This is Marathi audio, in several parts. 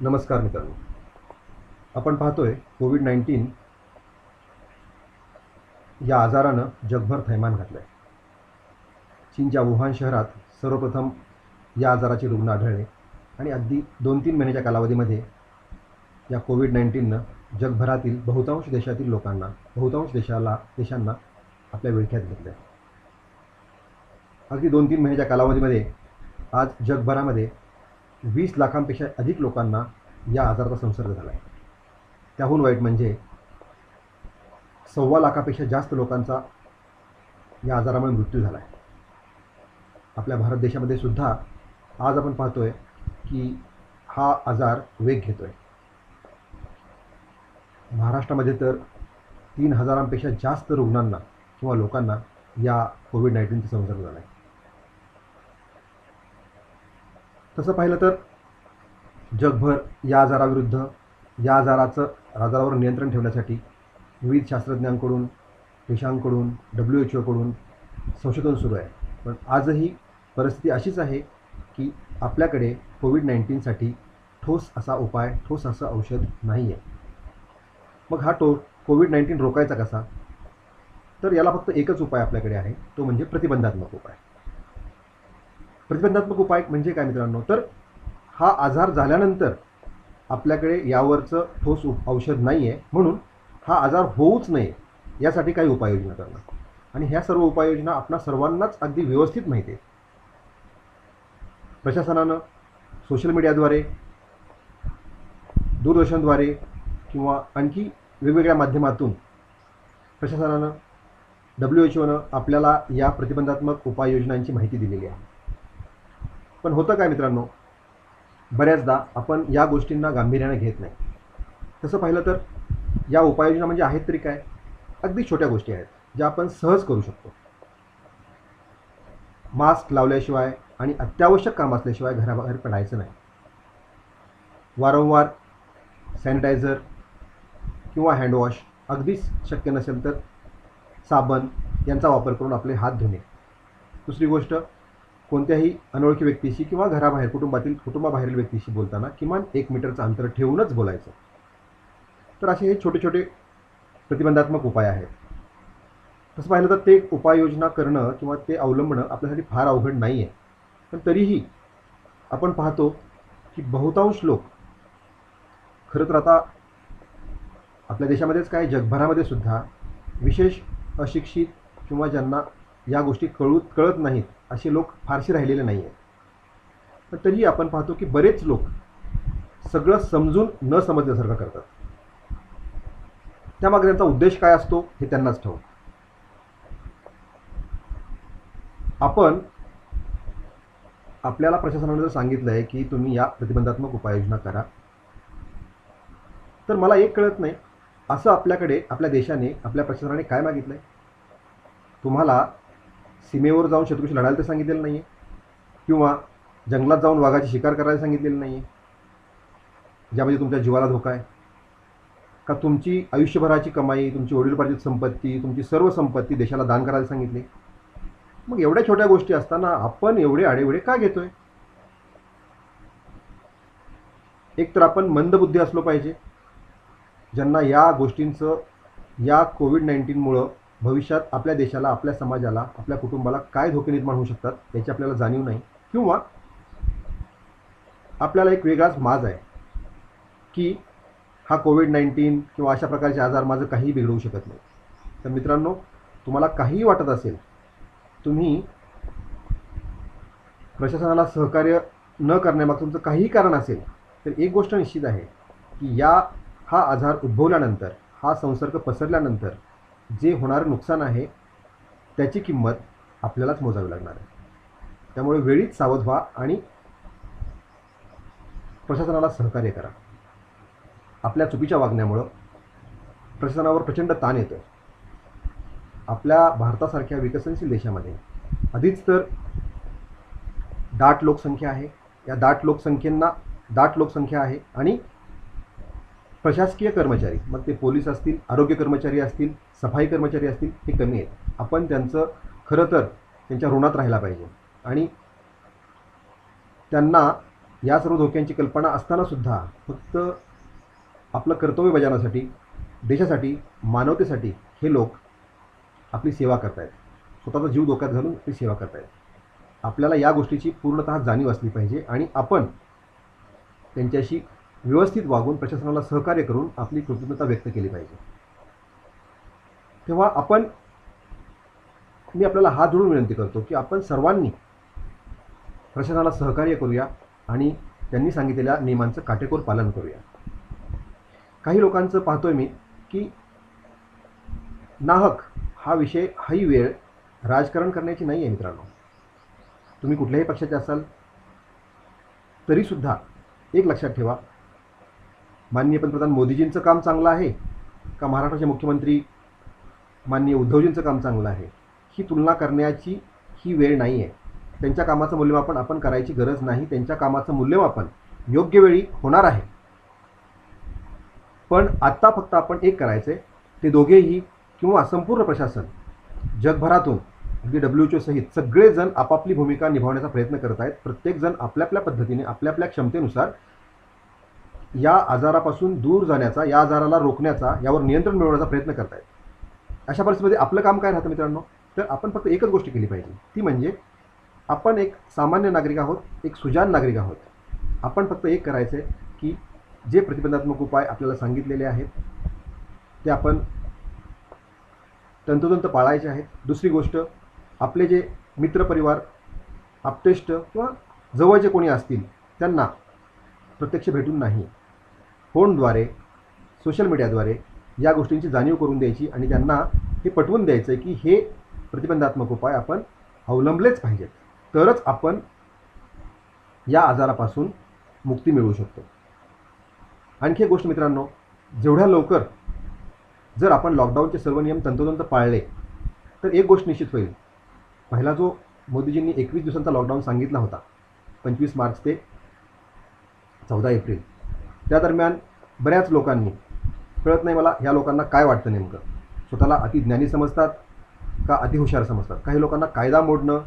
नमस्कार मित्रांनो. आपण पाहतोय कोविड-19 या आजारानं जगभर थैमान घातलं आहे. चीनच्या वुहान शहरात सर्वप्रथम या आजाराचे रुग्ण आढळले आणि अगदी 2-3 महिन्याच्या कालावधीमध्ये या कोविड-19नं जगभरातील बहुतांश देशांना आपल्या विळख्यात घेतलं आहे. अगदी 2-3 महिन्याच्या कालावधीमध्ये आज जगभरामध्ये 20 लाखांपेक्षा अधिक लोकांना या आजाराचा संसर्ग झाला आहे. त्याहून वाईट म्हणजे 1.25 लाखापेक्षा जास्त लोकांचा या आजारामुळे मृत्यू झाला आहे. आपल्या भारत देशामध्ये सुद्धा आज आपण पाहतोय की हा आजार वेग घेतो आहे. महाराष्ट्रामध्ये तर 3,000पेक्षा जास्त रुग्णांना किंवा लोकांना या कोविड-19चा संसर्ग झाला आहे. तसं पाहिलं तर जगभर या आजारावर नियंत्रण ठेवण्यासाठी विविध शास्त्रज्ञांकडून, देशांकडून, WHO कडून संशोधन सुरू आहे. पण आजही परिस्थिती अशीच आहे की आपल्याकडे कोविड-19साठी ठोस असा उपाय, ठोस असं औषध नाही आहे. मग हा कोविड-19 रोखायचा कसा? तर याला फक्त एकच उपाय आपल्याकडे आहे, तो म्हणजे प्रतिबंधात्मक उपाय. प्रतिबंधात्मक उपाय म्हणजे काय मित्रांनो? तर हा आजार झाल्यानंतर आपल्याकडे यावरचं ठोस औषध नाही आहे, म्हणून हा आजार होऊच नये यासाठी काही उपाययोजना करणं. आणि ह्या सर्व उपाययोजना आपणा सर्वांनाच अगदी व्यवस्थित माहिती आहेत. प्रशासनानं सोशल मीडियाद्वारे, दूरदर्शनद्वारे किंवा आणखी वेगवेगळ्या माध्यमातून प्रशासनानं, WHO आपल्याला या प्रतिबंधात्मक उपाययोजनांची माहिती दिलेली आहे. पण होतं काय मित्रांनो, बऱ्याचदा आपण या गोष्टींना गांभीर्याने घेत नाही. तसं पाहिलं तर या उपाययोजना म्हणजे आहेत तरी काय? अगदी छोट्या गोष्टी आहेत ज्या आपण सहज करू शकतो. मास्क लावल्याशिवाय आणि अत्यावश्यक काम असल्याशिवाय घराबाहेर पडायचं नाही. वारंवार सॅनिटायझर किंवा हँडवॉश, अगदीच शक्य नसेल तर साबण यांचा वापर करून आपले हात धुणे. दुसरी गोष्ट, कोणत्याही अनोळखी व्यक्तीशी किंवा कुटुंबाबाहेरील व्यक्तीशी बोलताना किमान 1 मीटरचं अंतर ठेवूनच बोलायचं. तर असे हे छोटे छोटे प्रतिबंधात्मक उपाय आहेत. तसं पाहिलं तर ते उपाययोजना करणं किंवा ते अवलंबणं आपल्यासाठी फार अवघड नाही आहे. पण तरीही आपण पाहतो की बहुतांश लोक, खरं तर आता आपल्या देशामध्येच काय, जगभरामध्ये सुद्धा विशेष अशिक्षित किंवा ज्यांना या गोष्टी कळत नाहीत असे लोक फारसे राहिलेले नाही आहेत. पण तरीही आपण पाहतो की बरेच लोक सगळं समजून न समजल्यासारखं करतात. त्यामागे त्यांचा उद्देश काय असतो हे त्यांनाच ठाऊक. आपल्याला प्रशासनाने जर सांगितलं आहे की तुम्ही या प्रतिबंधात्मक उपाययोजना करा, तर मला एक कळत नाही, असं आपल्याकडे, आपल्या देशाने, आपल्या प्रशासनाने काय मागितलं आहे? तुम्हाला सीमेवर जाऊन शत्रूशी लढायला तर सांगितलेलं नाही आहे, किंवा जंगलात जाऊन वाघाची शिकार करायला सांगितलेलं नाही आहे, ज्यामध्ये तुमच्या जीवाला धोका आहे. का तुमची आयुष्यभराची कमाई, तुमची वडीलपार्जित संपत्ती, तुमची सर्व संपत्ती देशाला दान करायला सांगितली? मग एवढ्या छोट्या गोष्टी असताना आपण एवढे आडेवेढे का घेतोय? एक तर आपण मंदबुद्धी असलो पाहिजे, ज्यांना या गोष्टींचं, या कोविड-19मुळं भविष्यात आपल्या देशाला, आपल्या समाजाला, आपल्या कुटुंबाला काय धोके निर्माण होऊ शकतात याची आपल्याला जाणीव नाही, किंवा आपल्याला एक वेगळाच माज आहे की हा कोविड-19 किंवा अशा प्रकारचे आजार माझं काहीही बिघडवू शकत नाही. तर मित्रांनो, तुम्हाला काहीही वाटत असेल, तुम्ही प्रशासनाला सहकार्य न करण्यामागचं तुमचं काहीही कारण असेल, तर एक गोष्ट निश्चित आहे की हा आजार उद्भवल्यानंतर, हा संसर्ग पसरल्यानंतर जे होणारं नुकसान आहे त्याची किंमत आपल्यालाच मोजावी लागणार आहे. त्यामुळे वेळीच सावध व्हा आणि प्रशासनाला सहकार्य करा. आपल्या चुकीच्या वागण्यामुळं प्रशासनावर प्रचंड ताण येतो. आपल्या भारतासारख्या विकसनशील देशामध्ये आधीच तर दाट लोकसंख्या आहे. या दाट लोकसंख्या आहे आणि प्रशासकीय कर्मचारी, मग ते पोलीस असतील, आरोग्य कर्मचारी असतील, सफाई कर्मचारी असतील, हे कमी आहेत. आपण खरं तर त्यांच्या ऋणात राहायला पाहिजे आणि त्यांना या सर्व धोक्यांची कल्पना असतानासुद्धा फक्त आपलं कर्तव्य बजावण्यासाठी, देशासाठी, मानवतेसाठी हे लोक आपली सेवा करत आहेत. स्वतःचा जीव धोक्यात घालून ती सेवा करत आहेत. आपल्याला या गोष्टीची पूर्णतः जाणीव असली पाहिजे आणि आपण त्यांच्याशी व्यवस्थित वागून प्रशासनाला सहकार्य करून आपली कृतज्ञता व्यक्त केली पाहिजे. तेव्हा मी आपल्याला हात जोडून विनंती करतो की आपण सर्वांनी प्रशासनाला सहकार्य करूया आणि त्यांनी सांगितलेल्या नियमांचं काटेकोर पालन करूया. काही लोकांचं पाहतोय मी की नाहक ही वेळ राजकारण करण्याची नाही आहे. मित्रांनो, तुम्ही कुठल्याही पक्षाचे असाल तरीसुद्धा एक लक्षात ठेवा, माननीय पंतप्रधान मोदीजींचं काम चांगलं आहे का महाराष्ट्राचे मुख्यमंत्री माननीय उद्धवजींचं काम चांगलं आहे, ही तुलना करण्याची ही वेळ नाही आहे. त्यांच्या कामाचं मूल्यमापन आपण करायची गरज नाही. त्यांच्या कामाचं मूल्यमापन योग्य वेळी होणार आहे. पण आत्ता फक्त आपण एक करायचं आहे, ते दोघेही किंवा संपूर्ण प्रशासन जगभरातून अगदी WHO सहित सगळेजण आपापली भूमिका निभावण्याचा प्रयत्न करत आहेत. प्रत्येकजण आपल्या आपल्या पद्धतीने आपल्या आपल्या क्षमतेनुसार या आजारापासून दूर जाण्याचा, या आजाराला रोखण्याचा, यावर नियंत्रण मिळवण्याचा प्रयत्न करत आहेत. अशा परिस्थितीमध्ये आपलं काम काय राहतं मित्रांनो, तर आपण फक्त एकच गोष्ट केली पाहिजे, ती म्हणजे आपण एक सामान्य नागरिक आहोत, एक सुजाण नागरिक आहोत. आपण फक्त एक करायचं आहे की जे प्रतिबंधात्मक उपाय आपल्याला सांगितलेले आहेत ते आपण तंतोतंत पाळायचे आहेत. दुसरी गोष्ट, आपले जे मित्रपरिवार, आप्तेष्ट किंवा जवळचे कोणी असतील त्यांना प्रत्यक्ष भेटून नाही, फोनद्वारे, सोशल मीडियाद्वारे या गोष्टींची जाणीव करून द्यायची आणि त्यांना हे पटवून द्यायचं आहे की हे प्रतिबंधात्मक उपाय आपण अवलंबलेच पाहिजेत, तरच आपण या आजारापासून मुक्ती मिळवू शकतो. आणखी एक गोष्ट मित्रांनो, जेवढ्या लवकर जर आपण लॉकडाऊनचे सर्व नियम तंतोतंत पाळले तर एक गोष्ट निश्चित होईल. पहिला जो मोदीजींनी 21 दिवसांचा लॉकडाऊन सांगितला होता, 25 मार्च ते 14 एप्रिल, त्या दरम्यान बऱ्याच लोकांनी, कळत नाही मला ह्या लोकांना काय वाटतं नेमकं, स्वतःला अतिज्ञानी समजतात का अतिहुशार समजतात. काही लोकांना कायदा मोडणं,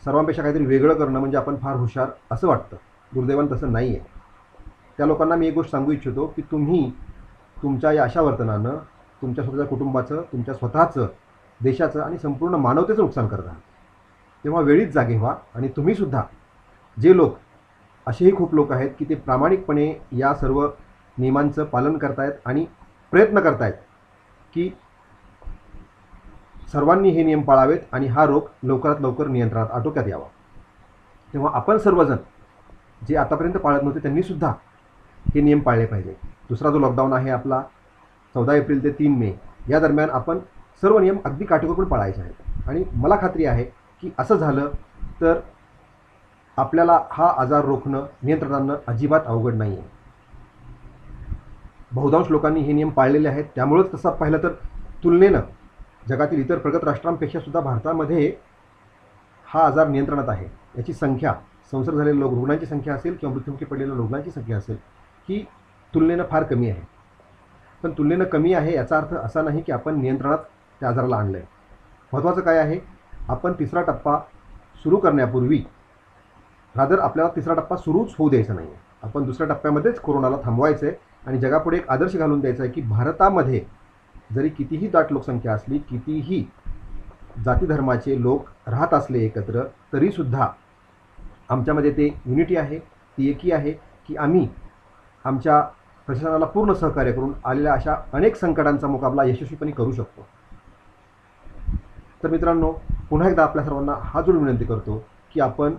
सर्वांपेक्षा काहीतरी वेगळं करणं म्हणजे आपण फार हुशार असं वाटतं. दुर्दैवानं तसं नाही आहे. त्या लोकांना मी एक गोष्ट सांगू इच्छितो की तुम्ही तुमच्या या अशा वर्तनानं तुमच्या स्वतःच्या कुटुंबाचं, तुमच्या स्वतःचं, देशाचं आणि संपूर्ण मानवतेचं नुकसान करत आहात. तेव्हा वेळीच जागे व्हा आणि तुम्हीसुद्धा, जे लोक, असेही खूप लोक आहेत की ते प्रामाणिकपणे या सर्व नियमांचं पालन करतायत आणि प्रयत्न करतायत की सर्वांनी हे नियम पाळावेत आणि हा रोग लवकरात लवकर नियंत्रणात, आटोक्यात यावा. तेव्हा आपण सर्वजण जे आतापर्यंत पाळत नव्हते त्यांनीसुद्धा हे नियम पाळले पाहिजे. दुसरा जो लॉकडाऊन आहे आपला 14 एप्रिल ते 3 मे या दरम्यान आपण सर्व नियम अगदी काटेकोरपणे पाळायचे आहेत. आणि मला खात्री आहे की असं झालं तर आपल्याला हा आजार रोखणं, नियंत्रणात आणणं अजिबात अवघड नाही आहे. बहुतांश लोकांनी हे नियम पाळलेले आहेत. त्यामुळेच तसं पाहिलं तर तुलनेनं जगातील इतर प्रगत राष्ट्रांपेक्षा सुद्धा भारतामध्ये हा आजार नियंत्रणात आहे. याची संख्या, संसर्ग झालेल्या रुग्णांची संख्या असेल किंवा मृत्युमुखी पडलेल्या रुग्णांची संख्या असेल, ही तुलनेनं फार कमी आहे. पण तुलनेनं कमी आहे याचा अर्थ असा नाही की आपण नियंत्रणात त्या आजाराला आणलं आहे. महत्त्वाचं काय आहे, आपण तिसरा टप्पा सुरू करण्यापूर्वी, रादर आपल्याला तिसरा टप्पा सुरूच होऊ द्यायचा नाही आहे. आपण दुसऱ्या टप्प्यामध्येच कोरोनाला थांबवायचं आहे आणि जगापुढे एक आदर्श घालून द्यायचा आहे की भारतामध्ये जरी कितीही दाट लोकसंख्या असली, कितीही जाती धर्माचे लोक राहत असले एकत्र, तरीसुद्धा आमच्यामध्ये ते युनिटी आहे, ती एकी आहे की आम्ही आमच्या प्रशासनाला पूर्ण सहकार्य करून आलेल्या अशा अनेक संकटांचा मुकाबला यशस्वीपणे करू शकतो. तर मित्रांनो, पुन्हा एकदा आपल्या सर्वांना हात जोडून विनंती करतो की आपण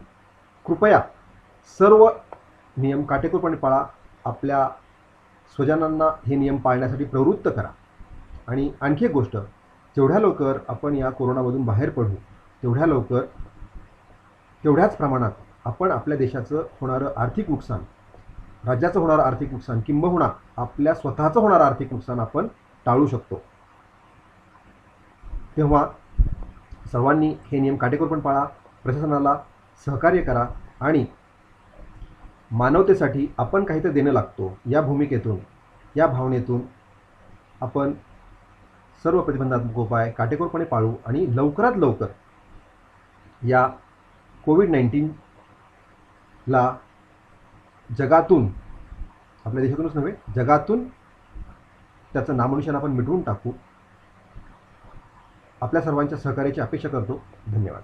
कृपया सर्व नियम काटेकोरपणे पाळा. आपल्या स्वजनांना हे नियम पाळण्यासाठी प्रवृत्त करा. आणि आणखी एक गोष्ट, जेवढ्या लवकर आपण या कोरोनामधून बाहेर पडू तेवढ्या लवकर, तेवढ्याच प्रमाणात आपण आपल्या देशाचं होणारं आर्थिक नुकसान, राज्याचं होणारं आर्थिक नुकसान, किंबहुना आपल्या स्वतःचं होणारं आर्थिक नुकसान आपण टाळू शकतो. तेव्हा सर्वांनी हे नियम काटेकोरपणे पाळा, प्रशासनाला सहकार्य करा आणि मानवतेसाठी आपण काहीतरी देणं लागतो या भूमिकेतून, या भावनेतून आपण सर्व प्रतिबंधात्मक उपाय काटेकोरपणे पाळू आणि लवकरात लवकर या कोविड-19 ला जगातून, आपल्या देशातूनच नव्हे जगातून त्याचं नामोनिशाण आपण मिटवून टाकू. आपल्या सर्वांच्या सहकार्याची अपेक्षा करतो. धन्यवाद.